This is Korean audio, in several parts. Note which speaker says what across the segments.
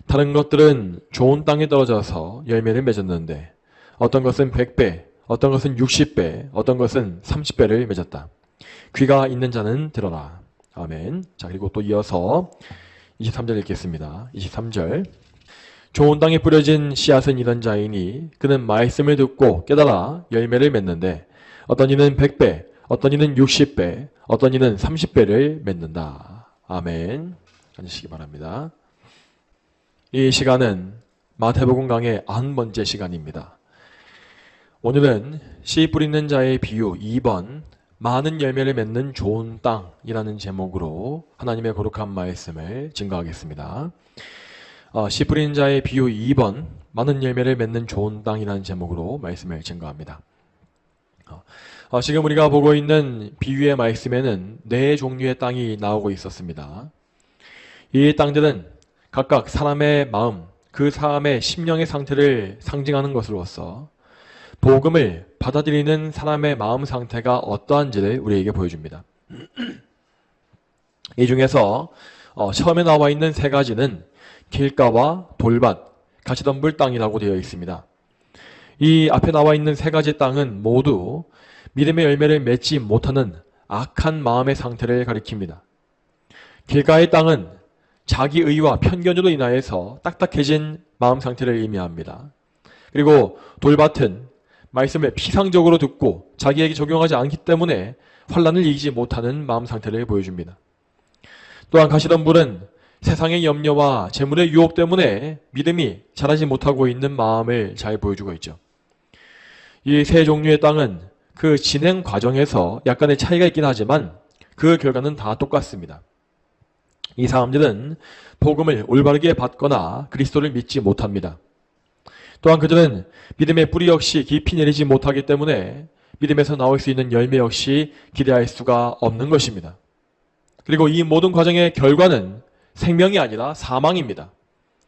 Speaker 1: 다른 것들은 좋은 땅에 떨어져서 열매를 맺었는데 어떤 것은 100배, 어떤 것은 60배, 어떤 것은 30배를 맺었다. 귀가 있는 자는 들어라. 아멘. 자, 그리고 또 이어서 23절 읽겠습니다. 23절. 좋은 땅에 뿌려진 씨앗은 이런 자이니 그는 말씀을 듣고 깨달아 열매를 맺는데 어떤 이는 100배, 어떤 이는 60배, 어떤 이는 30배를 맺는다. 아멘. 앉으시기 바랍니다. 이 시간은 마태복음 강의 91번째 시간입니다. 오늘은 씨 뿌리는 자의 비유 2번 많은 열매를 맺는 좋은 땅이라는 제목으로 하나님의 거룩한 말씀을 증거하겠습니다. 씨 뿌리는 자의 비유 2번 많은 열매를 맺는 좋은 땅이라는 제목으로 말씀을 증거합니다. 지금 우리가 보고 있는 비유의 말씀에는 4종류의 땅이 나오고 있었습니다. 이 땅들은 각각 사람의 마음, 그 사람의 심령의 상태를 상징하는 것으로서 복음을 받아들이는 사람의 마음 상태가 어떠한지를 우리에게 보여줍니다. 이 중에서 처음에 나와 있는 3가지는 길가와 돌밭, 가시덤불 땅이라고 되어 있습니다. 이 앞에 나와 있는 3가지 땅은 모두 믿음의 열매를 맺지 못하는 악한 마음의 상태를 가리킵니다. 길가의 땅은 자기의와 편견으로 인하여서 딱딱해진 마음 상태를 의미합니다. 그리고 돌밭은 말씀을 피상적으로 듣고 자기에게 적용하지 않기 때문에 환난을 이기지 못하는 마음 상태를 보여줍니다. 또한 가시덤불은 세상의 염려와 재물의 유혹 때문에 믿음이 자라지 못하고 있는 마음을 잘 보여주고 있죠. 이 3종류의 땅은 그 진행 과정에서 약간의 차이가 있긴 하지만 그 결과는 다 똑같습니다. 이 사람들은 복음을 올바르게 받거나 그리스도를 믿지 못합니다. 또한 그들은 믿음의 뿌리 역시 깊이 내리지 못하기 때문에 믿음에서 나올 수 있는 열매 역시 기대할 수가 없는 것입니다. 그리고 이 모든 과정의 결과는 생명이 아니라 사망입니다.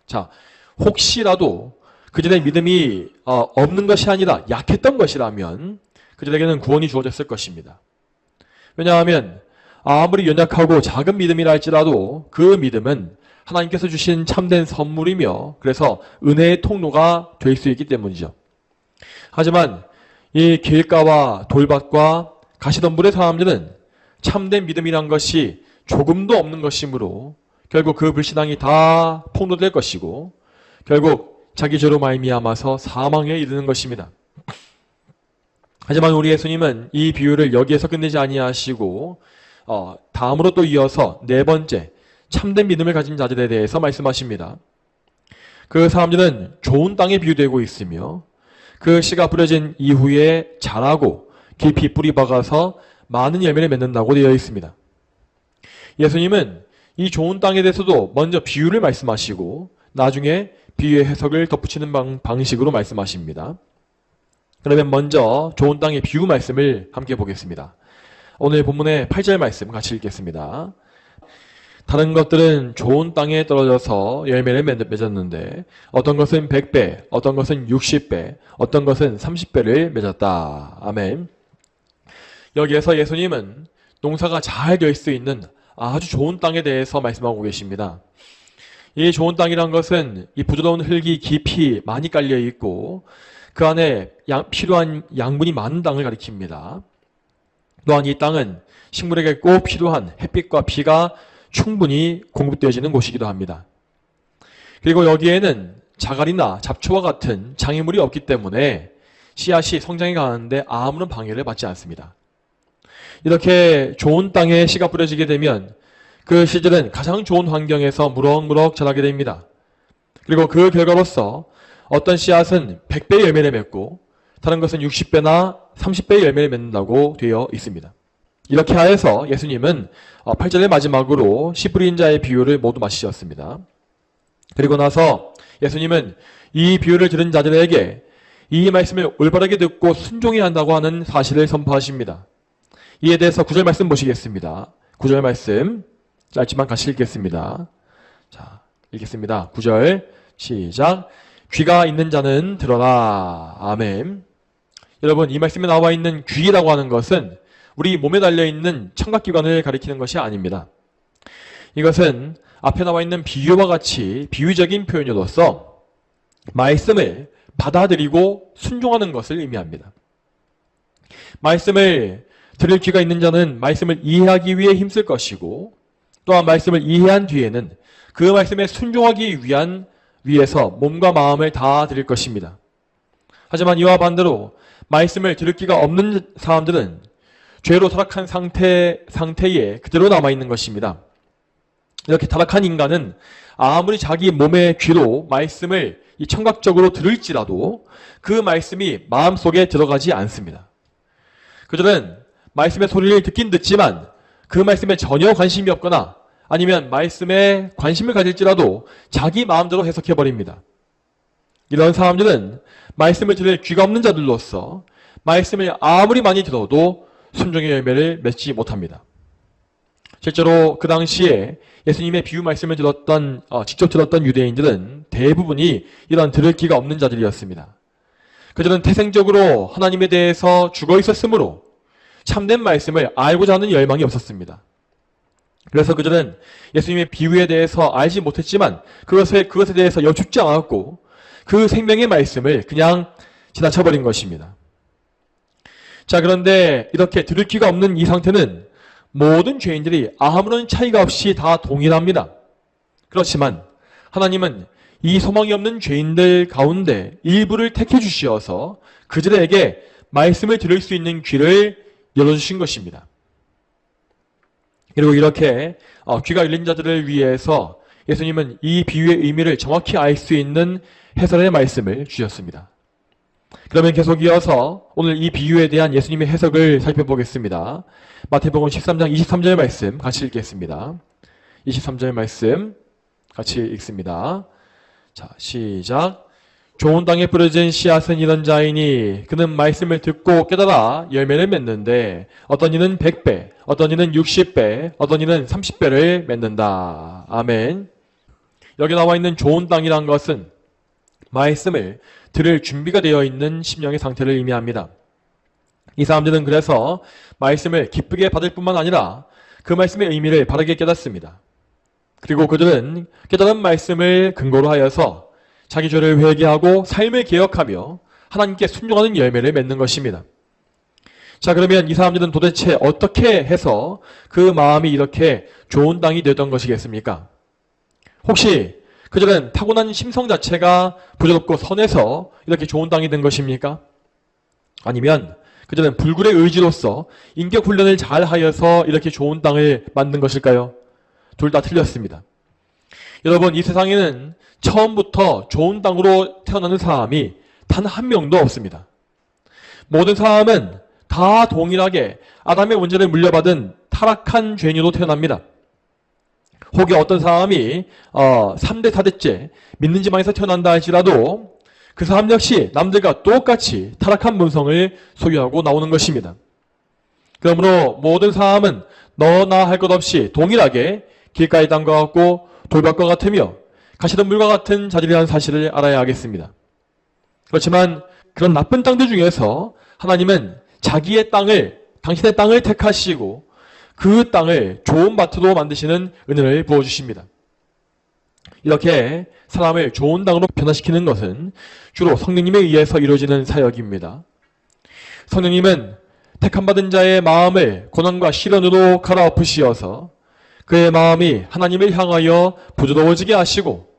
Speaker 1: 자, 혹시라도 그들의 믿음이 없는 것이 아니라 약했던 것이라면 그들에게는 구원이 주어졌을 것입니다. 왜냐하면 아무리 연약하고 작은 믿음이라 할지라도 그 믿음은 하나님께서 주신 참된 선물이며 그래서 은혜의 통로가 될 수 있기 때문이죠. 하지만 이 길가와 돌밭과 가시덤불의 사람들은 참된 믿음이란 것이 조금도 없는 것이므로 결국 그 불신앙이 다 폭로될 것이고 결국 자기 죄로 말미암아서 사망에 이르는 것입니다. 하지만 우리 예수님은 이 비유를 여기에서 끝내지 아니하시고 다음으로 또 이어서 4번째 참된 믿음을 가진 자들에 대해서 말씀하십니다. 그 사람들은 좋은 땅에 비유되고 있으며 그 씨가 뿌려진 이후에 자라고 깊이 뿌리 박아서 많은 열매를 맺는다고 되어 있습니다. 예수님은 이 좋은 땅에 대해서도 먼저 비유를 말씀하시고 나중에 비유의 해석을 덧붙이는 방식으로 말씀하십니다. 그러면 먼저 좋은 땅의 비유 말씀을 함께 보겠습니다. 오늘 본문의 8절 말씀 같이 읽겠습니다. 다른 것들은 좋은 땅에 떨어져서 열매를 맺었는데 어떤 것은 100배, 어떤 것은 60배, 어떤 것은 30배를 맺었다. 아멘. 여기에서 예수님은 농사가 잘 될 수 있는 아주 좋은 땅에 대해서 말씀하고 계십니다. 이 좋은 땅이란 것은 이 부드러운 흙이 깊이 많이 깔려 있고 그 안에 필요한 양분이 많은 땅을 가리킵니다. 또한 이 땅은 식물에게 꼭 필요한 햇빛과 비가 충분히 공급되어지는 곳이기도 합니다. 그리고 여기에는 자갈이나 잡초와 같은 장애물이 없기 때문에 씨앗이 성장해 가는데 아무런 방해를 받지 않습니다. 이렇게 좋은 땅에 씨가 뿌려지게 되면 그 씨들은 가장 좋은 환경에서 무럭무럭 자라게 됩니다. 그리고 그 결과로서 어떤 씨앗은 100배의 열매를 맺고 다른 것은 60배나 30배의 열매를 맺는다고 되어 있습니다. 이렇게 하여서 예수님은 8절의 마지막으로 씨 뿌린 자의 비유를 모두 마치셨습니다. 그리고 나서 예수님은 이 비유를 들은 자들에게 이 말씀을 올바르게 듣고 순종해야 한다고 하는 사실을 선포하십니다. 이에 대해서 9절 말씀 보시겠습니다. 9절 말씀 짧지만 같이 읽겠습니다. 자, 읽겠습니다. 9절 시작. 귀가 있는 자는 들어라. 아멘. 여러분, 이 말씀에 나와 있는 귀라고 하는 것은 우리 몸에 달려있는 청각기관을 가리키는 것이 아닙니다. 이것은 앞에 나와 있는 비유와 같이 비유적인 표현으로서 말씀을 받아들이고 순종하는 것을 의미합니다. 말씀을 들을 귀가 있는 자는 말씀을 이해하기 위해 힘쓸 것이고, 또한 말씀을 이해한 뒤에는 그 말씀에 순종하기 위해서 몸과 마음을 다 드릴 것입니다. 하지만 이와 반대로 말씀을 들을 귀가 없는 사람들은 죄로 타락한 상태에 그대로 남아있는 것입니다. 이렇게 타락한 인간은 아무리 자기 몸의 귀로 말씀을 청각적으로 들을지라도 그 말씀이 마음속에 들어가지 않습니다. 그들은 말씀의 소리를 듣긴 듣지만 그 말씀에 전혀 관심이 없거나 아니면 말씀에 관심을 가질지라도 자기 마음대로 해석해버립니다. 이런 사람들은 말씀을 들을 귀가 없는 자들로서 말씀을 아무리 많이 들어도 순종의 열매를 맺지 못합니다. 실제로 그 당시에 예수님의 비유 말씀을 직접 들었던 유대인들은 대부분이 이런 들을 귀가 없는 자들이었습니다. 그들은 태생적으로 하나님에 대해서 죽어 있었으므로 참된 말씀을 알고자 하는 열망이 없었습니다. 그래서 그들은 예수님의 비유에 대해서 알지 못했지만 그것에 대해서 여쭙지 않았고 그 생명의 말씀을 그냥 지나쳐버린 것입니다. 자, 그런데 이렇게 들을 귀가 없는 이 상태는 모든 죄인들이 아무런 차이가 없이 다 동일합니다. 그렇지만 하나님은 이 소망이 없는 죄인들 가운데 일부를 택해 주시어서 그들에게 말씀을 들을 수 있는 귀를 열어주신 것입니다. 그리고 이렇게 귀가 열린 자들을 위해서 예수님은 이 비유의 의미를 정확히 알 수 있는 해설의 말씀을 주셨습니다. 그러면 계속 이어서 오늘 이 비유에 대한 예수님의 해석을 살펴보겠습니다. 마태복음 13장 23절 말씀 같이 읽겠습니다. 23절 말씀 같이 읽습니다. 자, 시작. 좋은 땅에 뿌려진 씨앗은 이런 자이니 그는 말씀을 듣고 깨달아 열매를 맺는데 어떤 이는 100배, 어떤 이는 60배, 어떤 이는 30배를 맺는다. 아멘. 여기 나와 있는 좋은 땅이란 것은 말씀을 들을 준비가 되어 있는 심령의 상태를 의미합니다. 이 사람들은 그래서 말씀을 기쁘게 받을 뿐만 아니라 그 말씀의 의미를 바르게 깨닫습니다. 그리고 그들은 깨달은 말씀을 근거로 하여서 자기 죄를 회개하고 삶을 개혁하며 하나님께 순종하는 열매를 맺는 것입니다. 자, 그러면 이 사람들은 도대체 어떻게 해서 그 마음이 이렇게 좋은 땅이 되었던 것이겠습니까? 혹시 그들은 타고난 심성 자체가 부드럽고 선해서 이렇게 좋은 땅이 된 것입니까? 아니면 그들은 불굴의 의지로서 인격 훈련을 잘 하여서 이렇게 좋은 땅을 만든 것일까요? 둘 다 틀렸습니다. 여러분, 이 세상에는 처음부터 좋은 땅으로 태어나는 사람이 단 한 명도 없습니다. 모든 사람은 다 동일하게 아담의 원죄를 물려받은 타락한 죄인으로 태어납니다. 혹이 어떤 사람이 3대 4대째 믿는 집안에서 태어난다 할지라도 그 사람 역시 남들과 똑같이 타락한 본성을 소유하고 나오는 것입니다. 그러므로 모든 사람은 너나 할 것 없이 동일하게 길가의 땅과 같고 돌밭과 같으며 가시덤불과 같은 자들이라는 사실을 알아야 하겠습니다. 그렇지만 그런 나쁜 땅들 중에서 하나님은 자기의 땅을, 당신의 땅을 택하시고 그 땅을 좋은 밭으로 만드시는 은혜를 부어주십니다. 이렇게 사람을 좋은 땅으로 변화시키는 것은 주로 성령님에 의해서 이루어지는 사역입니다. 성령님은 택함받은 자의 마음을 고난과 시련으로 갈아엎으시어서 그의 마음이 하나님을 향하여 부드러워지게 하시고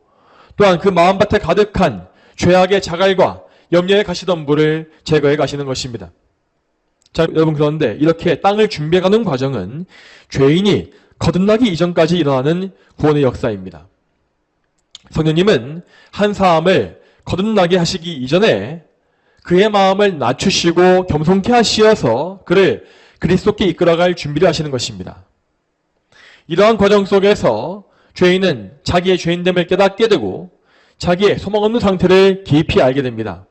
Speaker 1: 또한 그 마음밭에 가득한 죄악의 자갈과 염려의 가시덤불을 제거해 가시는 것입니다. 자, 여러분, 그런데 이렇게 땅을 준비해가는 과정은 죄인이 거듭나기 이전까지 일어나는 구원의 역사입니다. 성령님은 한 사람을 거듭나게 하시기 이전에 그의 마음을 낮추시고 겸손케 하시어서 그를 그리스도께 이끌어갈 준비를 하시는 것입니다. 이러한 과정 속에서 죄인은 자기의 죄인됨을 깨닫게 되고 자기의 소망 없는 상태를 깊이 알게 됩니다.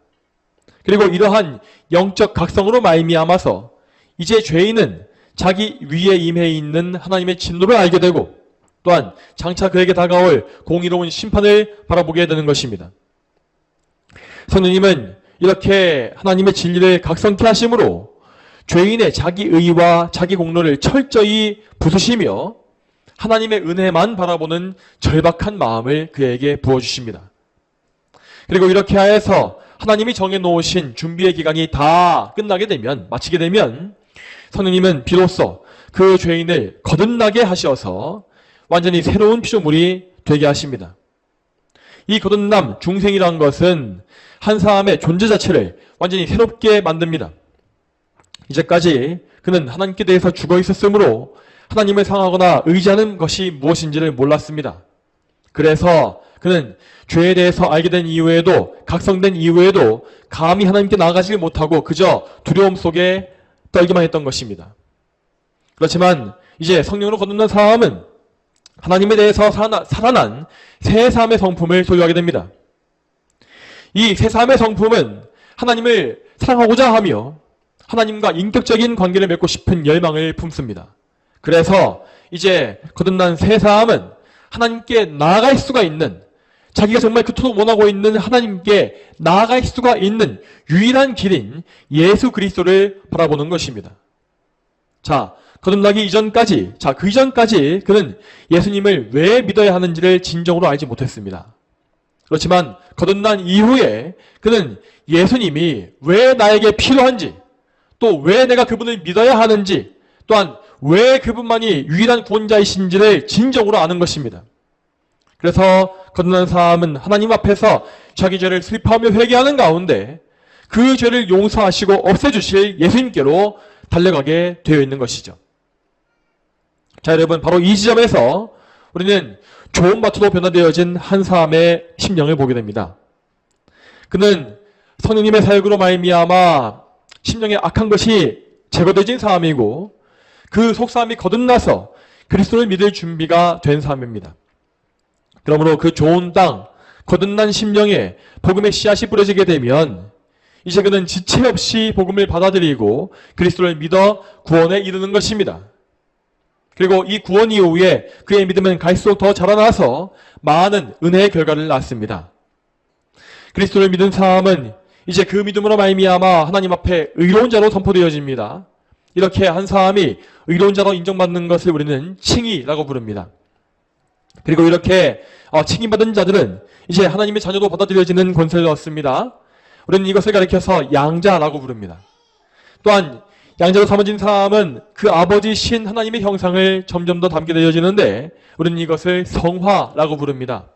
Speaker 1: 그리고 이러한 영적 각성으로 말미암아서 이제 죄인은 자기 위에 임해 있는 하나님의 진노를 알게 되고 또한 장차 그에게 다가올 공의로운 심판을 바라보게 되는 것입니다. 성령님은 이렇게 하나님의 진리를 각성케 하심으로 죄인의 자기 의와 자기 공로를 철저히 부수시며 하나님의 은혜만 바라보는 절박한 마음을 그에게 부어주십니다. 그리고 이렇게 하여서 하나님이 정해놓으신 준비의 기간이 다 끝나게 되면, 마치게 되면 성령님은 비로소 그 죄인을 거듭나게 하셔서 완전히 새로운 피조물이 되게 하십니다. 이 거듭남, 중생이라는 것은 한 사람의 존재 자체를 완전히 새롭게 만듭니다. 이제까지 그는 하나님께 대해서 죽어 있었으므로 하나님을 상하거나 의지하는 것이 무엇인지를 몰랐습니다. 그래서 그는 죄에 대해서 알게 된 이후에도, 각성된 이후에도 감히 하나님께 나아가지 못하고 그저 두려움 속에 떨기만 했던 것입니다. 그렇지만 이제 성령으로 거듭난 사람은 하나님에 대해서 살아난 새 삶의 성품을 소유하게 됩니다. 이 새 삶의 성품은 하나님을 사랑하고자 하며 하나님과 인격적인 관계를 맺고 싶은 열망을 품습니다. 그래서 이제 거듭난 새 사람은 하나님께 나아갈 수가 있는, 자기가 정말 그토록 원하고 있는 하나님께 나아갈 수가 있는 유일한 길인 예수 그리스도를 바라보는 것입니다. 자, 거듭나기 이전까지, 그 이전까지 그는 예수님을 왜 믿어야 하는지를 진정으로 알지 못했습니다. 그렇지만 거듭난 이후에 그는 예수님이 왜 나에게 필요한지, 또 왜 내가 그분을 믿어야 하는지, 또한 왜 그분만이 유일한 구원자이신지를 진정으로 아는 것입니다. 그래서 거듭난 사람은 하나님 앞에서 자기 죄를 슬퍼하며 회개하는 가운데 그 죄를 용서하시고 없애주실 예수님께로 달려가게 되어 있는 것이죠. 자, 여러분, 바로 이 지점에서 우리는 좋은 밭으로 변화되어진 한 사람의 심령을 보게 됩니다. 그는 성령님의 사역으로 말미암아 심령의 악한 것이 제거되진 사람이고 그 속사람이 거듭나서 그리스도를 믿을 준비가 된 사람입니다. 그러므로 그 좋은 땅, 거듭난 심령에 복음의 씨앗이 뿌려지게 되면 이제 그는 지체 없이 복음을 받아들이고 그리스도를 믿어 구원에 이르는 것입니다. 그리고 이 구원 이후에 그의 믿음은 갈수록 더 자라나서 많은 은혜의 결과를 낳습니다. 그리스도를 믿은 사람은 이제 그 믿음으로 말미암아 하나님 앞에 의로운 자로 선포되어집니다. 이렇게 한 사람이 의로운 자로 인정받는 것을 우리는 칭의라고 부릅니다. 그리고 이렇게 칭의받은 자들은 이제 하나님의 자녀로 받아들여지는 권세를 얻습니다. 우리는 이것을 가리켜서 양자라고 부릅니다. 또한 양자로 삼아진 사람은 그 아버지신 하나님의 형상을 점점 더 담게 되어지는데 우리는 이것을 성화라고 부릅니다.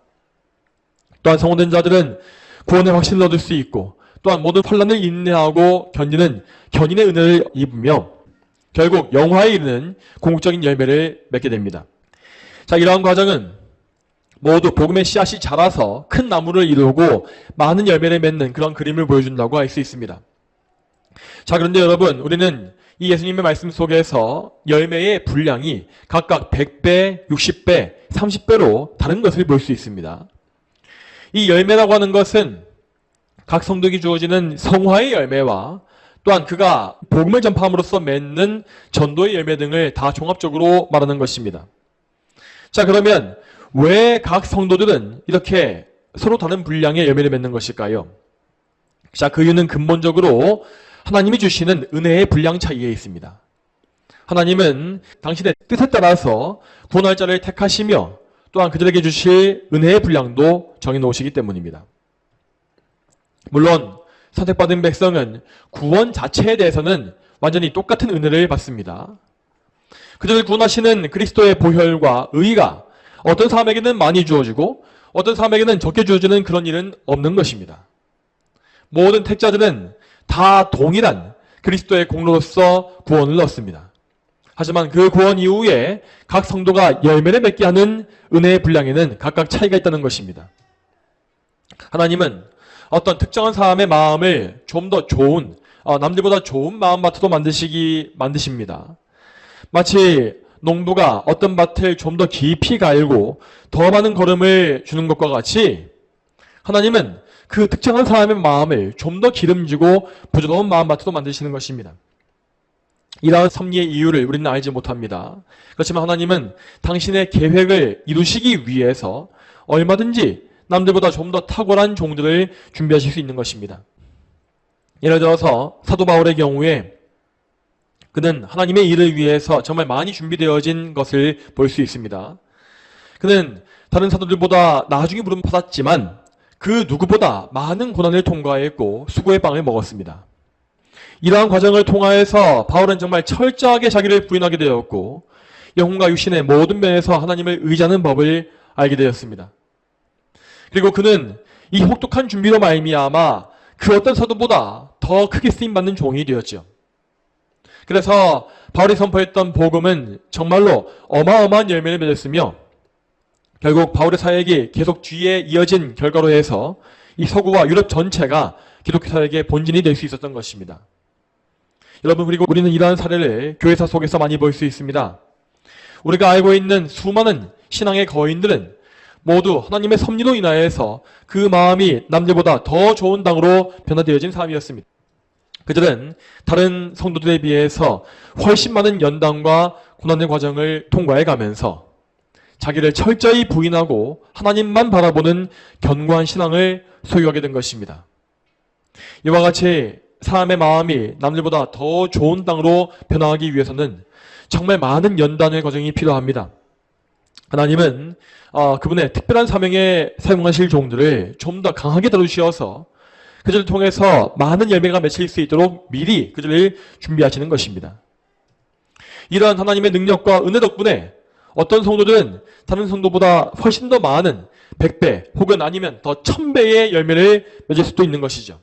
Speaker 1: 또한 성화된 자들은 구원의 확신을 얻을 수 있고 또한 모든 환난을 인내하고 견디는 견인의 은혜를 입으며 결국 영화에 이르는 궁극적인 열매를 맺게 됩니다. 자, 이러한 과정은 모두 복음의 씨앗이 자라서 큰 나무를 이루고 많은 열매를 맺는 그런 그림을 보여준다고 할 수 있습니다. 자, 그런데 여러분, 우리는 이 예수님의 말씀 속에서 열매의 분량이 각각 100배, 60배, 30배로 다른 것을 볼 수 있습니다. 이 열매라고 하는 것은 각 성도에게 주어지는 성화의 열매와 또한 그가 복음을 전파함으로써 맺는 전도의 열매 등을 다 종합적으로 말하는 것입니다. 자, 그러면 왜 각 성도들은 이렇게 서로 다른 분량의 열매를 맺는 것일까요? 자, 그 이유는 근본적으로 하나님이 주시는 은혜의 분량 차이에 있습니다. 하나님은 당신의 뜻에 따라서 구원할 자를 택하시며 또한 그들에게 주실 은혜의 분량도 정해놓으시기 때문입니다. 물론 선택받은 백성은 구원 자체에 대해서는 완전히 똑같은 은혜를 받습니다. 그들을 구원하시는 그리스도의 보혈과 의가 어떤 사람에게는 많이 주어지고 어떤 사람에게는 적게 주어지는 그런 일은 없는 것입니다. 모든 택자들은 다 동일한 그리스도의 공로로서 구원을 얻습니다. 하지만 그 구원 이후에 각 성도가 열매를 맺게 하는 은혜의 분량에는 각각 차이가 있다는 것입니다. 하나님은 어떤 특정한 사람의 마음을 좀 더 좋은, 남들보다 좋은 마음밭으로 만드십니다. 마치 농부가 어떤 밭을 좀 더 깊이 갈고 더 많은 거름을 주는 것과 같이 하나님은 그 특정한 사람의 마음을 좀 더 기름지고 부드러운 마음밭으로 만드시는 것입니다. 이러한 섭리의 이유를 우리는 알지 못합니다. 그렇지만 하나님은 당신의 계획을 이루시기 위해서 얼마든지 남들보다 좀 더 탁월한 종들을 준비하실 수 있는 것입니다. 예를 들어서 사도 바울의 경우에 그는 하나님의 일을 위해서 정말 많이 준비되어진 것을 볼 수 있습니다. 그는 다른 사도들보다 나중에 부름 받았지만 그 누구보다 많은 고난을 통과했고 수고의 빵을 먹었습니다. 이러한 과정을 통하여서 바울은 정말 철저하게 자기를 부인하게 되었고 영혼과 육신의 모든 면에서 하나님을 의지하는 법을 알게 되었습니다. 그리고 그는 이 혹독한 준비로 말미암아 그 어떤 사도보다 더 크게 쓰임받는 종이 되었죠. 그래서 바울이 선포했던 복음은 정말로 어마어마한 열매를 맺었으며 결국 바울의 사역이 계속 뒤에 이어진 결과로 해서 이 서구와 유럽 전체가 기독교 사역의 본진이 될 수 있었던 것입니다. 여러분, 그리고 우리는 이러한 사례를 교회사 속에서 많이 볼 수 있습니다. 우리가 알고 있는 수많은 신앙의 거인들은 모두 하나님의 섭리로 인하여서 그 마음이 남들보다 더 좋은 땅으로 변화되어진 사람이었습니다. 그들은 다른 성도들에 비해서 훨씬 많은 연단과 고난의 과정을 통과해 가면서 자기를 철저히 부인하고 하나님만 바라보는 견고한 신앙을 소유하게 된 것입니다. 이와 같이 사람의 마음이 남들보다 더 좋은 땅으로 변화하기 위해서는 정말 많은 연단의 과정이 필요합니다. 하나님은 그분의 특별한 사명에 사용하실 종들을 좀 더 강하게 다루시어서 그들을 통해서 많은 열매가 맺힐 수 있도록 미리 그들을 준비하시는 것입니다. 이러한 하나님의 능력과 은혜 덕분에 어떤 성도들은 다른 성도보다 훨씬 더 많은 100배 혹은 아니면 더 1000배의 열매를 맺을 수도 있는 것이죠.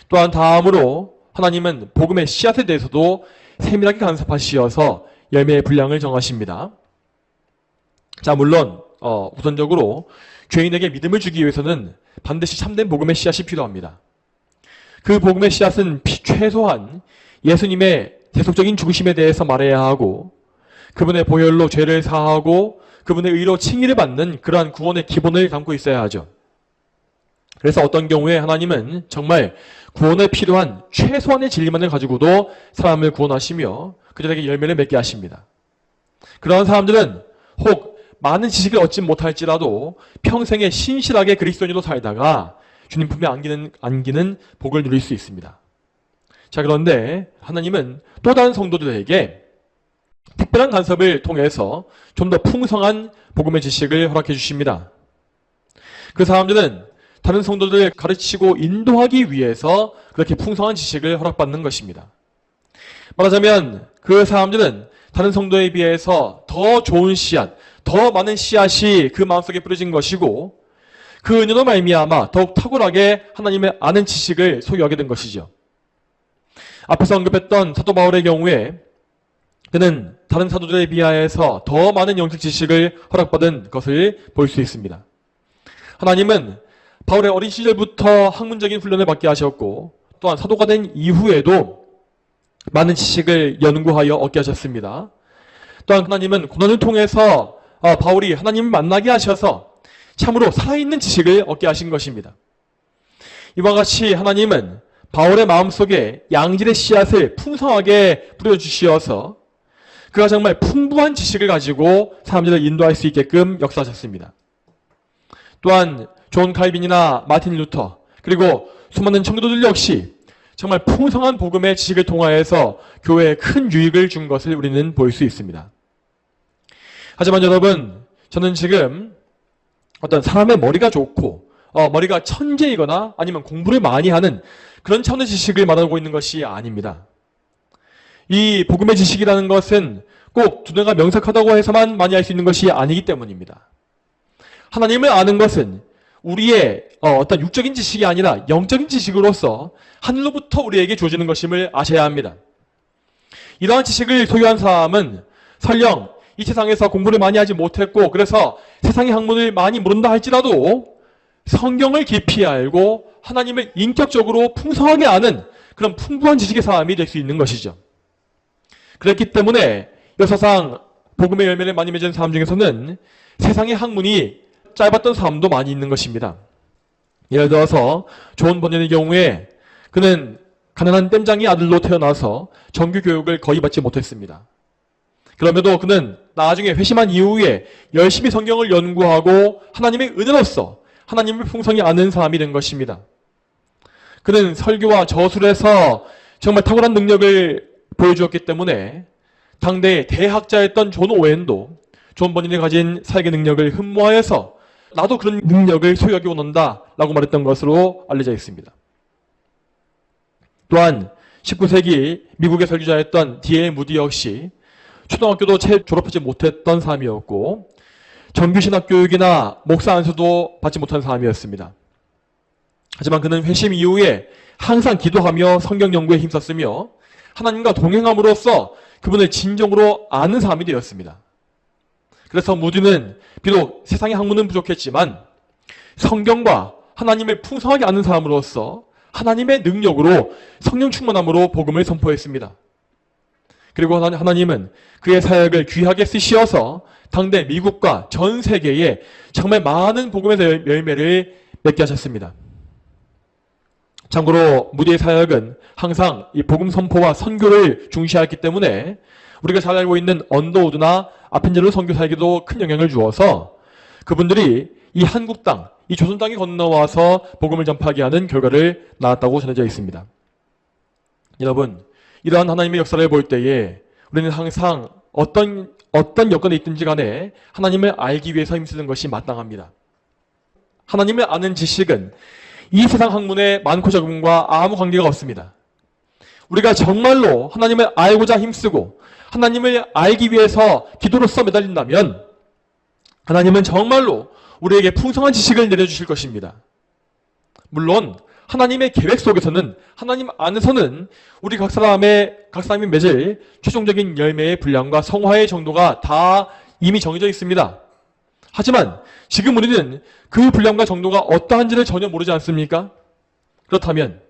Speaker 1: 또한 다음으로 하나님은 복음의 씨앗에 대해서도 세밀하게 간섭하시어서 열매의 분량을 정하십니다. 자, 물론 우선적으로 죄인에게 믿음을 주기 위해서는 반드시 참된 복음의 씨앗이 필요합니다. 그 복음의 씨앗은 최소한 예수님의 세속적인 죽으심에 대해서 말해야 하고 그분의 보혈로 죄를 사하고 그분의 의로 칭의를 받는 그러한 구원의 기본을 담고 있어야 하죠. 그래서 어떤 경우에 하나님은 정말 구원에 필요한 최소한의 진리만을 가지고도 사람을 구원하시며 그들에게 열매를 맺게 하십니다. 그러한 사람들은 혹 많은 지식을 얻지 못할지라도 평생에 신실하게 그리스도인으로 살다가 주님 품에 안기는 복을 누릴 수 있습니다. 자, 그런데 하나님은 또 다른 성도들에게 특별한 간섭을 통해서 좀 더 풍성한 복음의 지식을 허락해 주십니다. 그 사람들은 다른 성도들을 가르치고 인도하기 위해서 그렇게 풍성한 지식을 허락받는 것입니다. 말하자면 그 사람들은 다른 성도에 비해서 더 좋은 씨앗, 더 많은 씨앗이 그 마음속에 뿌려진 것이고 그 은혜로 말미암아 더욱 탁월하게 하나님의 아는 지식을 소유하게 된 것이죠. 앞에서 언급했던 사도 바울의 경우에 그는 다른 사도들에 비하여서 더 많은 영적 지식을 허락받은 것을 볼 수 있습니다. 하나님은 바울의 어린 시절부터 학문적인 훈련을 받게 하셨고 또한 사도가 된 이후에도 많은 지식을 연구하여 얻게 하셨습니다. 또한 하나님은 고난을 통해서 바울이 하나님을 만나게 하셔서 참으로 살아있는 지식을 얻게 하신 것입니다. 이와 같이 하나님은 바울의 마음속에 양질의 씨앗을 풍성하게 뿌려주시어서 그가 정말 풍부한 지식을 가지고 사람들을 인도할 수 있게끔 역사하셨습니다. 또한 존 칼빈이나 마틴 루터 그리고 수많은 청도들 역시 정말 풍성한 복음의 지식을 통하여서 교회에 큰 유익을 준 것을 우리는 볼 수 있습니다. 하지만 여러분, 저는 지금 어떤 사람의 머리가 좋고 머리가 천재이거나 아니면 공부를 많이 하는 그런 차원의 지식을 말하고 있는 것이 아닙니다. 이 복음의 지식이라는 것은 꼭 두뇌가 명석하다고 해서만 많이 할 수 있는 것이 아니기 때문입니다. 하나님을 아는 것은 우리의 어떤 육적인 지식이 아니라 영적인 지식으로서 하늘로부터 우리에게 주어지는 것임을 아셔야 합니다. 이러한 지식을 소유한 사람은 설령 이 세상에서 공부를 많이 하지 못했고 그래서 세상의 학문을 많이 모른다 할지라도 성경을 깊이 알고 하나님을 인격적으로 풍성하게 아는 그런 풍부한 지식의 사람이 될 수 있는 것이죠. 그렇기 때문에 역사상 복음의 열매를 많이 맺은 사람 중에서는 세상의 학문이 짧았던 사람도 많이 있는 것입니다. 예를 들어서 존 버년의 경우에 그는 가난한 땜장이 아들로 태어나서 정규 교육을 거의 받지 못했습니다. 그럼에도 그는 나중에 회심한 이후에 열심히 성경을 연구하고 하나님의 은혜로서 하나님을 풍성히 아는 사람이 된 것입니다. 그는 설교와 저술에서 정말 탁월한 능력을 보여주었기 때문에 당대의 대학자였던 존 오웬도 존 버닌이 가진 사역의 능력을 흠모하여서 나도 그런 능력을 소유하기 원한다 라고 말했던 것으로 알려져 있습니다. 또한 19세기 미국의 설교자였던 D.L. 무디 역시 초등학교도 채 졸업하지 못했던 사람이었고 정규신학 교육이나 목사 안수도 받지 못한 사람이었습니다. 하지만 그는 회심 이후에 항상 기도하며 성경 연구에 힘썼으며 하나님과 동행함으로써 그분을 진정으로 아는 사람이 되었습니다. 그래서 무디는 비록 세상의 학문은 부족했지만 성경과 하나님을 풍성하게 아는 사람으로서 하나님의 능력으로 성령 충만함으로 복음을 선포했습니다. 그리고 하나님은 그의 사역을 귀하게 쓰시어서 당대 미국과 전 세계에 정말 많은 복음의 열매를 맺게 하셨습니다. 참고로 무디의 사역은 항상 이 복음 선포와 선교를 중시하였기 때문에 우리가 잘 알고 있는 언더우드나 아펜젤로 선교사에게도 큰 영향을 주어서 그분들이 이 한국 땅, 이 조선 땅에 건너와서 복음을 전파하게 하는 결과를 낳았다고 전해져 있습니다. 여러분, 이러한 하나님의 역사를 볼 때에 우리는 항상 어떤 여건에 있든지 간에 하나님을 알기 위해서 힘쓰는 것이 마땅합니다. 하나님을 아는 지식은 이 세상 학문의 많고 적음과 아무 관계가 없습니다. 우리가 정말로 하나님을 알고자 힘쓰고 하나님을 알기 위해서 기도로서 매달린다면 하나님은 정말로 우리에게 풍성한 지식을 내려주실 것입니다. 물론 하나님의 계획 속에서는 하나님 안에서는 우리 각 사람이 맺을 최종적인 열매의 분량과 성화의 정도가 다 이미 정해져 있습니다. 하지만 지금 우리는 그 분량과 정도가 어떠한지를 전혀 모르지 않습니까? 그렇다면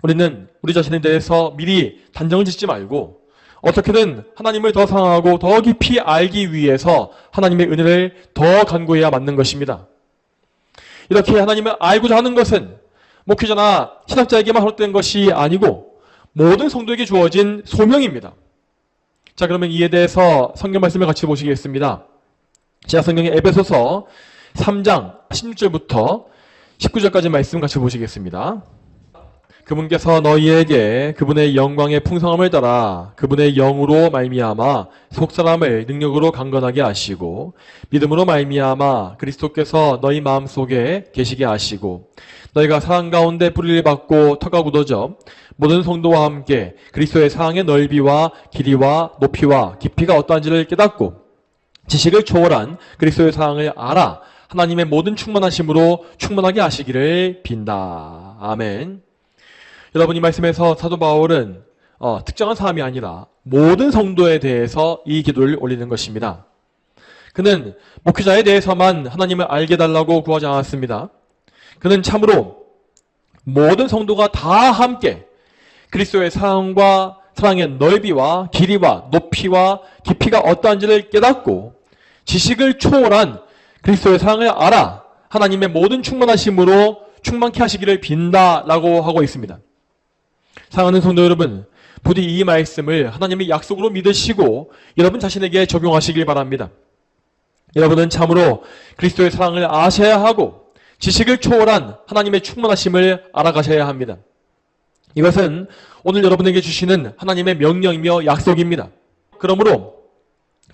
Speaker 1: 우리는 우리 자신에 대해서 미리 단정을 짓지 말고 어떻게든 하나님을 더 사랑하고 더 깊이 알기 위해서 하나님의 은혜를 더 간구해야 맞는 것입니다. 이렇게 하나님을 알고자 하는 것은 목회자나 신학자에게만 허락된 것이 아니고 모든 성도에게 주어진 소명입니다. 자, 그러면 이에 대해서 성경 말씀을 같이 보시겠습니다. 제가 성경의 에베소서 3장 16절부터 19절까지 말씀 같이 보시겠습니다. 그분께서 너희에게 그분의 영광의 풍성함을 따라 그분의 영으로 말미암아 속사람을 능력으로 강건하게 하시고 믿음으로 말미암아 그리스도께서 너희 마음속에 계시게 하시고 너희가 사랑 가운데 뿌리를 받고 터가 굳어져 모든 성도와 함께 그리스도의 사랑의 넓이와 길이와 높이와 깊이가 어떠한지를 깨닫고 지식을 초월한 그리스도의 사랑을 알아 하나님의 모든 충만하심으로 충만하게 하시기를 빈다. 아멘. 여러분, 이 말씀에서 사도 바울은 특정한 사람이 아니라 모든 성도에 대해서 이 기도를 올리는 것입니다. 그는 목회자에 대해서만 하나님을 알게 달라고 구하지 않았습니다. 그는 참으로 모든 성도가 다 함께 그리스도의 사랑과 사랑의 넓이와 길이와 높이와 깊이가 어떠한지를 깨닫고 지식을 초월한 그리스도의 사랑을 알아 하나님의 모든 충만하심으로 충만케 하시기를 빈다라고 하고 있습니다. 사랑하는 성도 여러분, 부디 이 말씀을 하나님의 약속으로 믿으시고 여러분 자신에게 적용하시길 바랍니다. 여러분은 참으로 그리스도의 사랑을 아셔야 하고 지식을 초월한 하나님의 충만하심을 알아가셔야 합니다. 이것은 오늘 여러분에게 주시는 하나님의 명령이며 약속입니다. 그러므로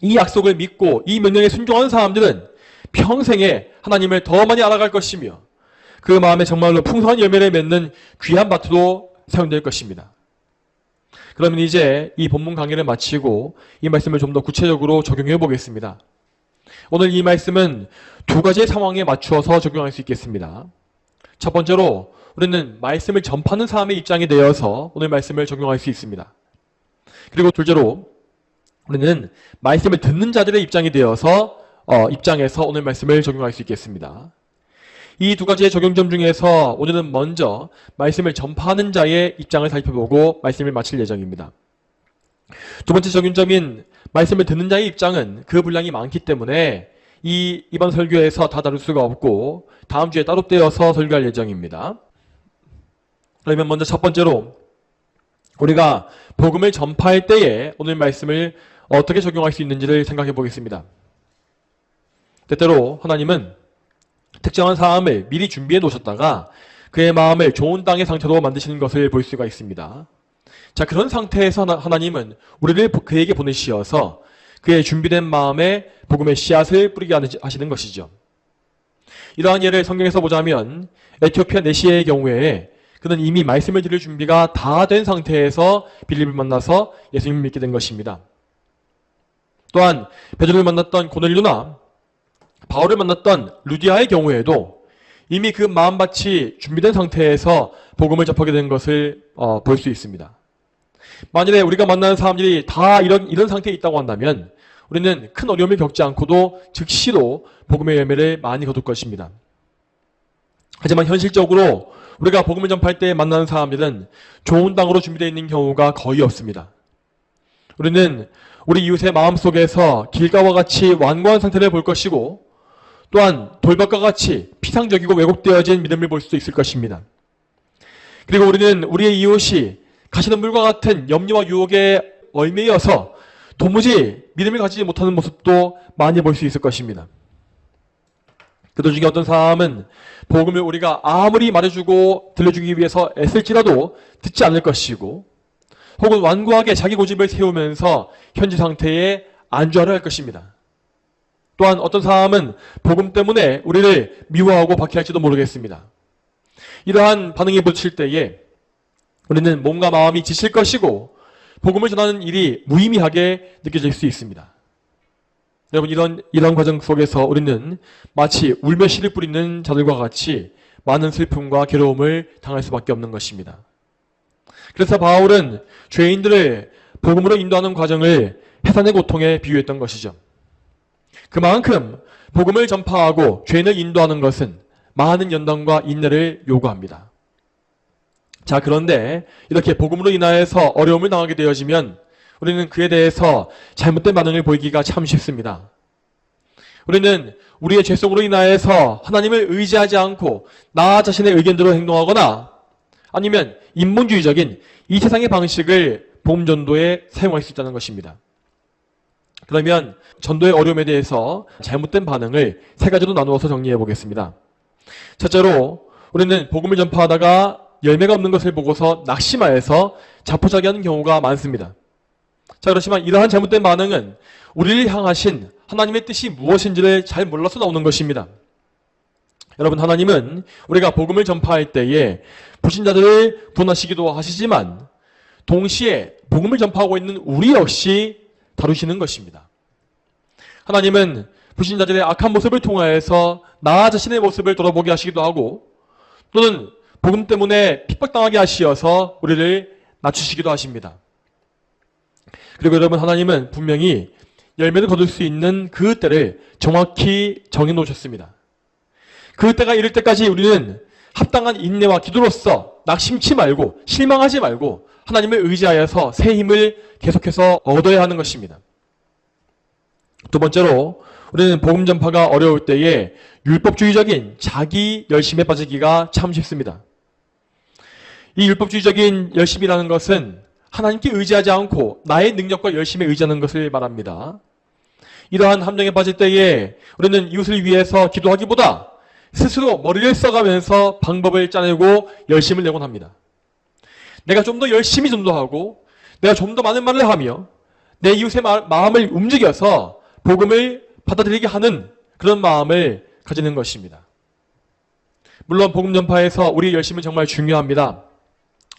Speaker 1: 이 약속을 믿고 이 명령에 순종하는 사람들은 평생에 하나님을 더 많이 알아갈 것이며 그 마음에 정말로 풍성한 열매를 맺는 귀한 밭으로 사용될 것입니다. 그러면 이제 이 본문 강의를 마치고 이 말씀을 좀 더 구체적으로 적용해 보겠습니다. 오늘 이 말씀은 두 가지의 상황에 맞추어서 적용할 수 있겠습니다. 첫 번째로 우리는 말씀을 전파하는 사람의 입장이 되어서 오늘 말씀을 적용할 수 있습니다. 그리고 둘째로 우리는 말씀을 듣는 자들의 입장이 되어서 입장에서 오늘 말씀을 적용할 수 있겠습니다. 이 두 가지의 적용점 중에서 오늘은 먼저 말씀을 전파하는 자의 입장을 살펴보고 말씀을 마칠 예정입니다. 두 번째 적용점인 말씀을 듣는 자의 입장은 그 분량이 많기 때문에 이번 설교에서 다 다룰 수가 없고 다음 주에 따로 떼어서 설교할 예정입니다. 그러면 먼저 첫 번째로 우리가 복음을 전파할 때에 오늘 말씀을 어떻게 적용할 수 있는지를 생각해 보겠습니다. 때때로 하나님은 특정한 사람을 미리 준비해 놓으셨다가 그의 마음을 좋은 땅의 상처로 만드시는 것을 볼 수가 있습니다. 자, 그런 상태에서 하나님은 우리를 그에게 보내시어서 그의 준비된 마음에 복음의 씨앗을 뿌리게 하시는 것이죠. 이러한 예를 성경에서 보자면 에티오피아 내시의 경우에 그는 이미 말씀을 드릴 준비가 다 된 상태에서 빌립을 만나서 예수님을 믿게 된 것입니다. 또한 베드로를 만났던 고넬료나 바울을 만났던 루디아의 경우에도 이미 그 마음밭이 준비된 상태에서 복음을 접하게 된 것을 볼 수 있습니다. 만일에 우리가 만나는 사람들이 다 이런 상태에 있다고 한다면 우리는 큰 어려움을 겪지 않고도 즉시로 복음의 열매를 많이 거둘 것입니다. 하지만 현실적으로 우리가 복음을 전파할 때 만나는 사람들은 좋은 땅으로 준비되어 있는 경우가 거의 없습니다. 우리는 우리 이웃의 마음속에서 길가와 같이 완고한 상태를 볼 것이고 또한 돌밭과 같이 피상적이고 왜곡되어진 믿음을 볼 수도 있을 것입니다. 그리고 우리는 우리의 이웃이 가시덤불과 같은 염려와 유혹에 얽매여서 도무지 믿음을 가지지 못하는 모습도 많이 볼 수 있을 것입니다. 그들 중에 어떤 사람은 복음을 우리가 아무리 말해주고 들려주기 위해서 애쓸지라도 듣지 않을 것이고 혹은 완고하게 자기 고집을 세우면서 현재 상태에 안주하려 할 것입니다. 또한 어떤 사람은 복음 때문에 우리를 미워하고 박해할지도 모르겠습니다. 이러한 반응이 부딪힐 때에 우리는 몸과 마음이 지칠 것이고 복음을 전하는 일이 무의미하게 느껴질 수 있습니다. 여러분, 이런 과정 속에서 우리는 마치 울며 씨를 뿌리는 자들과 같이 많은 슬픔과 괴로움을 당할 수밖에 없는 것입니다. 그래서 바울은 죄인들을 복음으로 인도하는 과정을 해산의 고통에 비유했던 것이죠. 그만큼 복음을 전파하고 죄인을 인도하는 것은 많은 연단과 인내를 요구합니다. 자, 그런데 이렇게 복음으로 인하여서 어려움을 당하게 되어지면 우리는 그에 대해서 잘못된 반응을 보이기가 참 쉽습니다. 우리는 우리의 죄성으로 인하여서 하나님을 의지하지 않고 나 자신의 의견대로 행동하거나 아니면 인본주의적인 이 세상의 방식을 복음 전도에 사용할 수 있다는 것입니다. 그러면 전도의 어려움에 대해서 잘못된 반응을 세 가지로 나누어서 정리해 보겠습니다. 첫째로 우리는 복음을 전파하다가 열매가 없는 것을 보고서 낙심하여서 자포자기하는 경우가 많습니다. 자, 그렇지만 이러한 잘못된 반응은 우리를 향하신 하나님의 뜻이 무엇인지를 잘 몰라서 나오는 것입니다. 여러분, 하나님은 우리가 복음을 전파할 때에 불신자들을 구원하시기도 하시지만 동시에 복음을 전파하고 있는 우리 역시 다루시는 것입니다. 하나님은 불신자들의 악한 모습을 통하여서 나 자신의 모습을 돌아보게 하시기도 하고 또는 복음 때문에 핍박당하게 하시어서 우리를 낮추시기도 하십니다. 그리고 여러분, 하나님은 분명히 열매를 거둘 수 있는 그 때를 정확히 정해놓으셨습니다. 그 때가 이를 때까지 우리는 합당한 인내와 기도로서 낙심치 말고 실망하지 말고 하나님을 의지하여서 새 힘을 계속해서 얻어야 하는 것입니다. 두 번째로 우리는 복음 전파가 어려울 때에 율법주의적인 자기 열심에 빠지기가 참 쉽습니다. 이 율법주의적인 열심이라는 것은 하나님께 의지하지 않고 나의 능력과 열심에 의지하는 것을 말합니다. 이러한 함정에 빠질 때에 우리는 이웃을 위해서 기도하기보다 스스로 머리를 써가면서 방법을 짜내고 열심을 내곤 합니다. 내가 좀 더 열심히 전도하고 내가 좀 더 많은 말을 하며 내 이웃의 마음을 움직여서 복음을 받아들이게 하는 그런 마음을 가지는 것입니다. 물론 복음 전파에서 우리의 열심은 정말 중요합니다.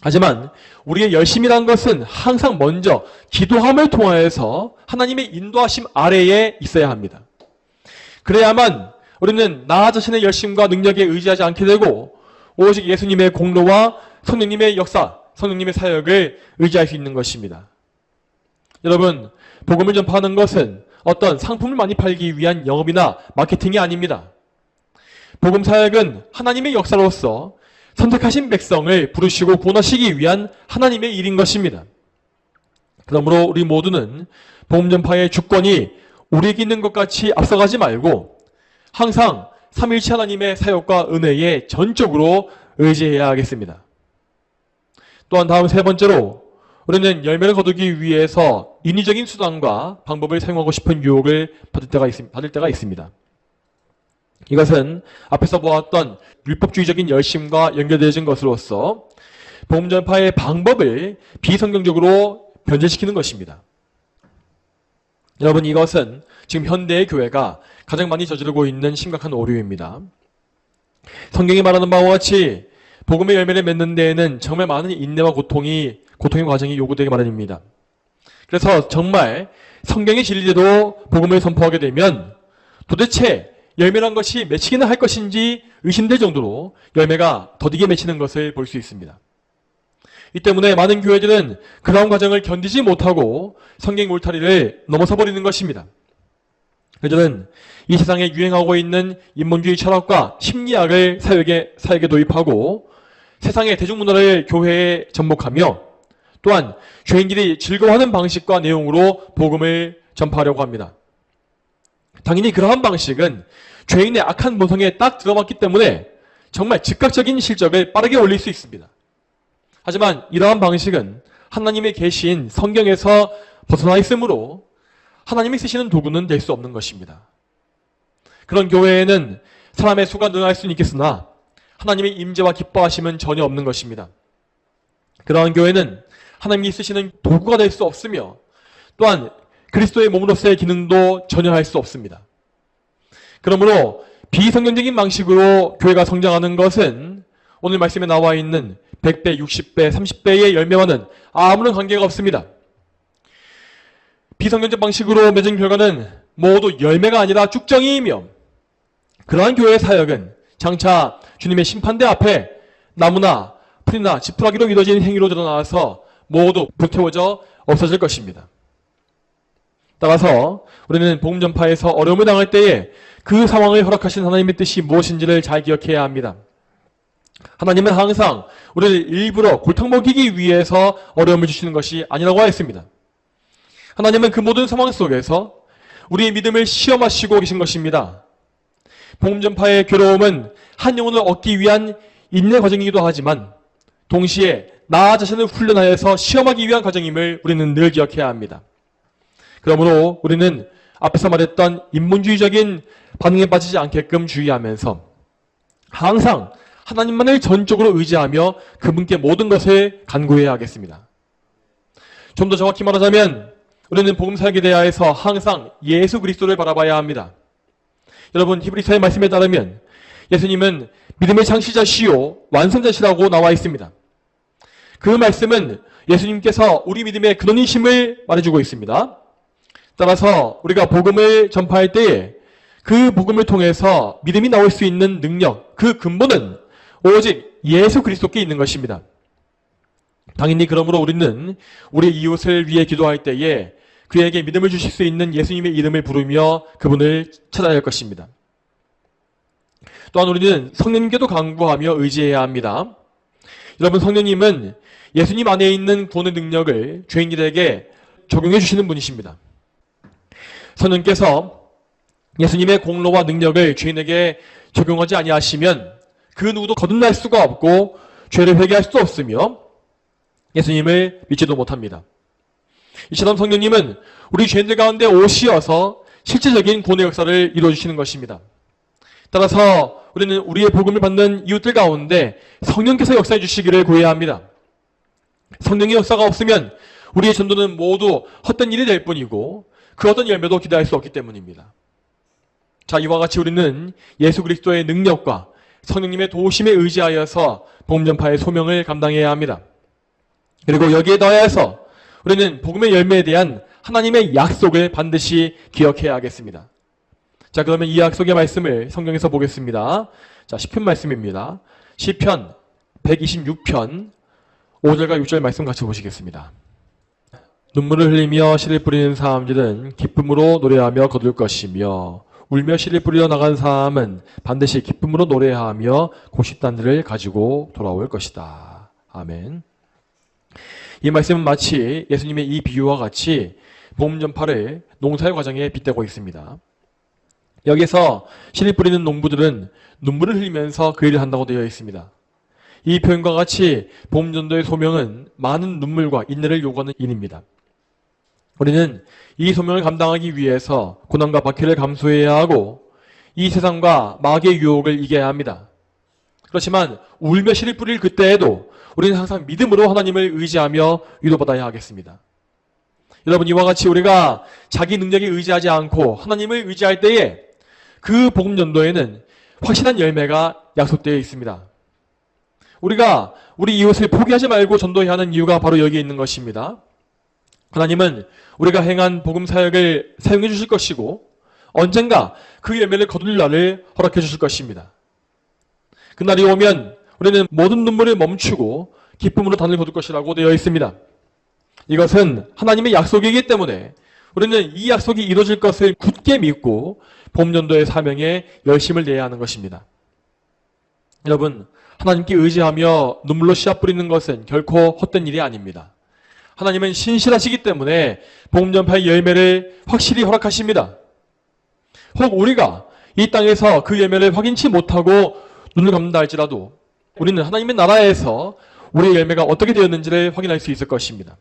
Speaker 1: 하지만 우리의 열심이란 것은 항상 먼저 기도함을 통하여서 하나님의 인도하심 아래에 있어야 합니다. 그래야만 우리는 나 자신의 열심과 능력에 의지하지 않게 되고 오직 예수님의 공로와 성령님의 역사, 성령님의 사역을 의지할 수 있는 것입니다. 여러분, 복음을 전파하는 것은 어떤 상품을 많이 팔기 위한 영업이나 마케팅이 아닙니다. 복음 사역은 하나님의 역사로서 선택하신 백성을 부르시고 구원하시기 위한 하나님의 일인 것입니다. 그러므로 우리 모두는 복음 전파의 주권이 우리에게 있는 것 같이 앞서가지 말고 항상 삼위일체 하나님의 사역과 은혜에 전적으로 의지해야 하겠습니다. 또한 다음 세 번째로 우리는 열매를 거두기 위해서 인위적인 수단과 방법을 사용하고 싶은 유혹을 받을 때가 있습니다. 이것은 앞에서 보았던 율법주의적인 열심과 연결되어진 것으로서 복음 전파의 방법을 비성경적으로 변질시키는 것입니다. 여러분, 이것은 지금 현대의 교회가 가장 많이 저지르고 있는 심각한 오류입니다. 성경이 말하는 바와 같이 복음의 열매를 맺는 데에는 정말 많은 인내와 고통의 과정이 요구되기 마련입니다. 그래서 정말 성경의 진리대로 복음을 선포하게 되면 도대체 열매란 것이 맺히기는 할 것인지 의심될 정도로 열매가 더디게 맺히는 것을 볼 수 있습니다. 이 때문에 많은 교회들은 그러한 과정을 견디지 못하고 성경 울타리를 넘어서 버리는 것입니다. 그들은 이 세상에 유행하고 있는 인본주의 철학과 심리학을 사역에 도입하고 세상의 대중문화를 교회에 접목하며 또한 죄인들이 즐거워하는 방식과 내용으로 복음을 전파하려고 합니다. 당연히 그러한 방식은 죄인의 악한 본성에 딱 들어맞기 때문에 정말 즉각적인 실적을 빠르게 올릴 수 있습니다. 하지만 이러한 방식은 하나님의 계신 성경에서 벗어나 있으므로 하나님이 쓰시는 도구는 될 수 없는 것입니다. 그런 교회에는 사람의 수가 늘어날 수는 있겠으나 하나님의 임재와 기뻐하심은 전혀 없는 것입니다. 그러한 교회는 하나님이 쓰시는 도구가 될 수 없으며 또한 그리스도의 몸으로서의 기능도 전혀 할 수 없습니다. 그러므로 비성경적인 방식으로 교회가 성장하는 것은 오늘 말씀에 나와 있는 100배, 60배, 30배의 열매와는 아무런 관계가 없습니다. 비성경적 방식으로 맺은 결과는 모두 열매가 아니라 쭉정이이며 그러한 교회의 사역은 장차 주님의 심판대 앞에 나무나 풀이나 지푸라기로 이루어진 행위로 드러나서 모두 불태워져 없어질 것입니다. 따라서 우리는 복음 전파에서 어려움을 당할 때에 그 상황을 허락하신 하나님의 뜻이 무엇인지를 잘 기억해야 합니다. 하나님은 항상 우리를 일부러 골탕 먹이기 위해서 어려움을 주시는 것이 아니라고 하였습니다. 하나님은 그 모든 상황 속에서 우리의 믿음을 시험하시고 계신 것입니다. 복음 전파의 괴로움은 한 영혼을 얻기 위한 인내 과정이기도 하지만 동시에 나 자신을 훈련하여서 시험하기 위한 과정임을 우리는 늘 기억해야 합니다. 그러므로 우리는 앞에서 말했던 인본주의적인 반응에 빠지지 않게끔 주의하면서 항상 하나님만을 전적으로 의지하며 그분께 모든 것을 간구해야 하겠습니다. 좀 더 정확히 말하자면 우리는 복음 사역에 대하여서 항상 예수 그리스도를 바라봐야 합니다. 여러분, 히브리서의 말씀에 따르면 예수님은 믿음의 창시자시요 완성자시라고 나와 있습니다. 그 말씀은 예수님께서 우리 믿음의 근원이심을 말해주고 있습니다. 따라서 우리가 복음을 전파할 때에 그 복음을 통해서 믿음이 나올 수 있는 능력, 그 근본은 오직 예수 그리스도께 있는 것입니다. 당연히 그러므로 우리는 우리 이웃을 위해 기도할 때에 그에게 믿음을 주실 수 있는 예수님의 이름을 부르며 그분을 찾아야 할 것입니다. 또한 우리는 성령님께도 간구하며 의지해야 합니다. 여러분, 성령님은 예수님 안에 있는 구원의 능력을 죄인들에게 적용해 주시는 분이십니다. 성령께서 예수님의 공로와 능력을 죄인에게 적용하지 아니하시면 그 누구도 거듭날 수가 없고 죄를 회개할 수도 없으며 예수님을 믿지도 못합니다. 이처럼 성령님은 우리 죄인들 가운데 오시어서 실제적인 구원의 역사를 이루어주시는 것입니다. 따라서 우리는 우리의 복음을 받는 이웃들 가운데 성령께서 역사해 주시기를 구해야 합니다. 성령의 역사가 없으면 우리의 전도는 모두 헛된 일이 될 뿐이고 그 어떤 열매도 기대할 수 없기 때문입니다. 자, 이와 같이 우리는 예수 그리스도의 능력과 성령님의 도우심에 의지하여서 복음 전파의 소명을 감당해야 합니다. 그리고 여기에 더해서 우리는 복음의 열매에 대한 하나님의 약속을 반드시 기억해야 하겠습니다. 자, 그러면 이 약속의 말씀을 성경에서 보겠습니다. 자, 시편 말씀입니다. 시편 126편 5절과 6절 말씀 같이 보시겠습니다. 눈물을 흘리며 씨를 뿌리는 사람들은 기쁨으로 노래하며 거둘 것이며 울며 씨를 뿌리러 나간 사람은 반드시 기쁨으로 노래하며 고십단들을 가지고 돌아올 것이다. 아멘. 이 말씀은 마치 예수님의 이 비유와 같이 복음 전파를 농사의 과정에 빗대고 있습니다. 여기서 씨를 뿌리는 농부들은 눈물을 흘리면서 그 일을 한다고 되어 있습니다. 이 표현과 같이 복음 전도의 소명은 많은 눈물과 인내를 요구하는 일입니다. 우리는 이 소명을 감당하기 위해서 고난과 박해를 감수해야 하고 이 세상과 마귀의 유혹을 이겨야 합니다. 그렇지만 울며 씨를 뿌릴 그때에도 우리는 항상 믿음으로 하나님을 의지하며 위로받아야 하겠습니다. 여러분, 이와 같이 우리가 자기 능력에 의지하지 않고 하나님을 의지할 때에 그 복음 전도에는 확실한 열매가 약속되어 있습니다. 우리가 우리 이웃을 포기하지 말고 전도해야 하는 이유가 바로 여기에 있는 것입니다. 하나님은 우리가 행한 복음 사역을 사용해 주실 것이고 언젠가 그 열매를 거둘 날을 허락해 주실 것입니다. 그날이 오면 우리는 모든 눈물을 멈추고 기쁨으로 단을 거둘 것이라고 되어 있습니다. 이것은 하나님의 약속이기 때문에 우리는 이 약속이 이루어질 것을 굳게 믿고 복음전도의 사명에 열심을 내야 하는 것입니다. 여러분, 하나님께 의지하며 눈물로 씨앗 뿌리는 것은 결코 헛된 일이 아닙니다. 하나님은 신실하시기 때문에 복음전파의 열매를 확실히 허락하십니다. 혹 우리가 이 땅에서 그 열매를 확인치 못하고 눈을 감는다 할지라도 우리는 하나님의 나라에서 우리의 열매가 어떻게 되었는지를 확인할 수 있을 것입니다.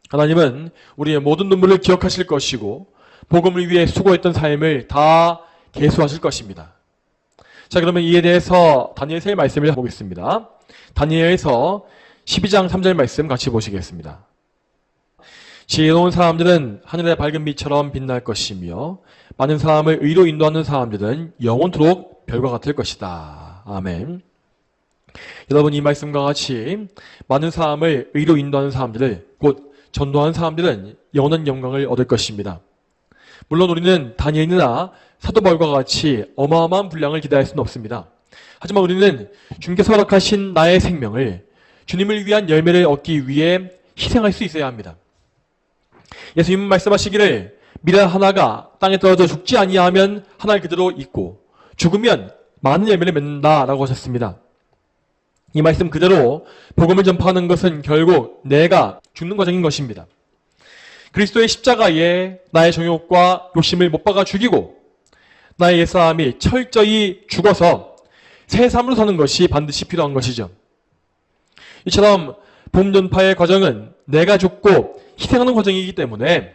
Speaker 1: 하나님은 우리의 모든 눈물을 기억하실 것이고 복음을 위해 수고했던 삶을 다 계수하실 것입니다. 자, 그러면 이에 대해서 다니엘서의 말씀을 보겠습니다. 다니엘서 12장 3절 말씀 같이 보시겠습니다. 지혜로운 사람들은 하늘의 밝은 빛처럼 빛날 것이며 많은 사람을 의로 인도하는 사람들은 영원토록 별과 같을 것이다. 아멘. 여러분, 이 말씀과 같이 많은 사람을 의로 인도하는 사람들을 곧 전도하는 사람들은 영원한 영광을 얻을 것입니다. 물론 우리는 다니엘이나 사도 바울과 같이 어마어마한 분량을 기대할 수는 없습니다. 하지만 우리는 주님께서 허락하신 나의 생명을 주님을 위한 열매를 얻기 위해 희생할 수 있어야 합니다. 예수님은 말씀하시기를 미랄 하나가 땅에 떨어져 죽지 아니하면 하나를 그대로 있고 죽으면 많은 열매를 맺는다라고 하셨습니다. 이 말씀 그대로 복음을 전파하는 것은 결국 내가 죽는 과정인 것입니다. 그리스도의 십자가에 나의 정욕과 욕심을 못 박아 죽이고 나의 옛사람이 철저히 죽어서 새 삶으로 사는 것이 반드시 필요한 것이죠. 이처럼 복음 전파의 과정은 내가 죽고 희생하는 과정이기 때문에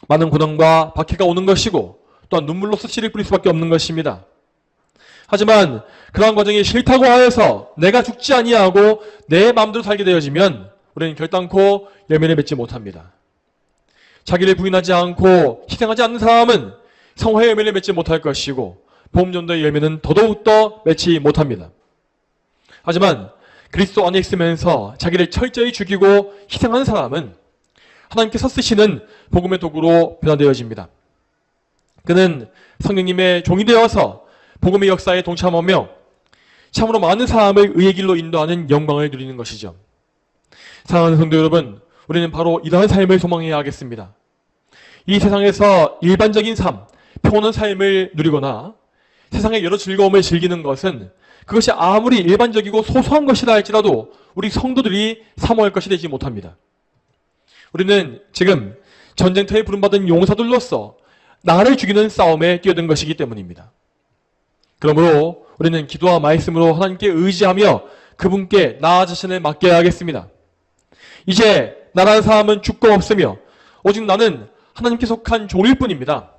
Speaker 1: 많은 고난과 박해가 오는 것이고 또한 눈물로써 씨를 뿌릴 수밖에 없는 것입니다. 하지만 그러한 과정이 싫다고 하여서 내가 죽지 아니하고 내 마음대로 살게 되어지면 우리는 결단코 열매를 맺지 못합니다. 자기를 부인하지 않고 희생하지 않는 사람은 성화의 열매를 맺지 못할 것이고 복음전도의 열매는 더더욱더 맺지 못합니다. 하지만 그리스도 안에 있으면서 자기를 철저히 죽이고 희생하는 사람은 하나님께서 쓰시는 복음의 도구로 변화되어집니다. 그는 성령님의 종이 되어서 복음의 역사에 동참하며 참으로 많은 사람을 의의 길로 인도하는 영광을 누리는 것이죠. 사랑하는 성도 여러분, 우리는 바로 이러한 삶을 소망해야 하겠습니다. 이 세상에서 일반적인 삶, 평온한 삶을 누리거나 세상의 여러 즐거움을 즐기는 것은 그것이 아무리 일반적이고 소소한 것이라 할지라도 우리 성도들이 사모할 것이 되지 못합니다. 우리는 지금 전쟁터에 부름받은 용사들로서 나를 죽이는 싸움에 뛰어든 것이기 때문입니다. 그러므로 우리는 기도와 말씀으로 하나님께 의지하며 그분께 나 자신을 맡겨야 하겠습니다. 이제 나라는 사람은 죽고 없으며 오직 나는 하나님께 속한 종일 뿐입니다.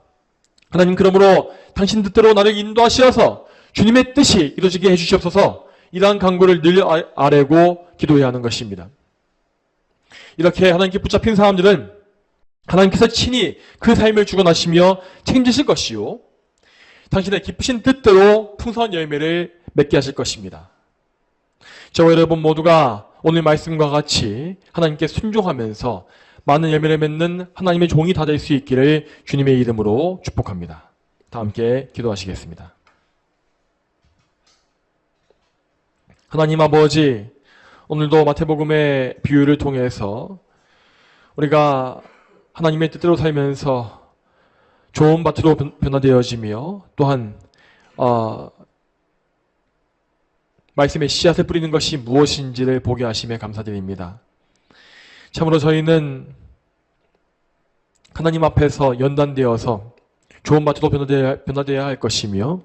Speaker 1: 하나님, 그러므로 당신 뜻대로 나를 인도하시어서 주님의 뜻이 이루어지게 해주시옵소서. 이러한 간구를 늘 아뢰고 기도해야 하는 것입니다. 이렇게 하나님께 붙잡힌 사람들은 하나님께서 친히 그 삶을 주관하시며 책임지실 것이요 당신의 기쁘신 뜻대로 풍성한 열매를 맺게 하실 것입니다. 저와 여러분 모두가 오늘 말씀과 같이 하나님께 순종하면서 많은 열매를 맺는 하나님의 종이 다 될 수 있기를 주님의 이름으로 축복합니다. 다 함께 기도하시겠습니다. 하나님 아버지, 오늘도 마태복음의 비유를 통해서 우리가 하나님의 뜻대로 살면서 좋은 밭으로 변화되어지며 또한 말씀의 씨앗을 뿌리는 것이 무엇인지를 보게 하심에 감사드립니다. 참으로 저희는 하나님 앞에서 연단되어서 좋은 밭으로 변화되어야 할 것이며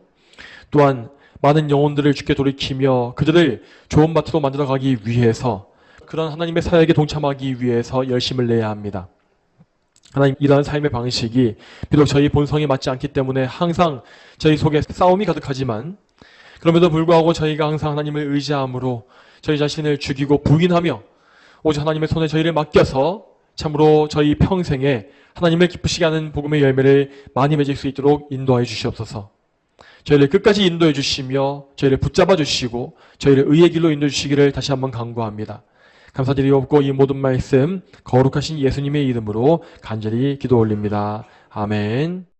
Speaker 1: 또한 많은 영혼들을 주께 돌이키며 그들을 좋은 밭으로 만들어가기 위해서 그런 하나님의 사역에 동참하기 위해서 열심을 내야 합니다. 하나님, 이러한 삶의 방식이 비록 저희 본성에 맞지 않기 때문에 항상 저희 속에 싸움이 가득하지만 그럼에도 불구하고 저희가 항상 하나님을 의지함으로 저희 자신을 죽이고 부인하며 오직 하나님의 손에 저희를 맡겨서 참으로 저희 평생에 하나님을 기쁘시게 하는 복음의 열매를 많이 맺을 수 있도록 인도하여 주시옵소서. 저희를 끝까지 인도해 주시며 저희를 붙잡아 주시고 저희를 의의 길로 인도해 주시기를 다시 한번 간구합니다. 감사드리옵고 이 모든 말씀 거룩하신 예수님의 이름으로 간절히 기도 올립니다. 아멘.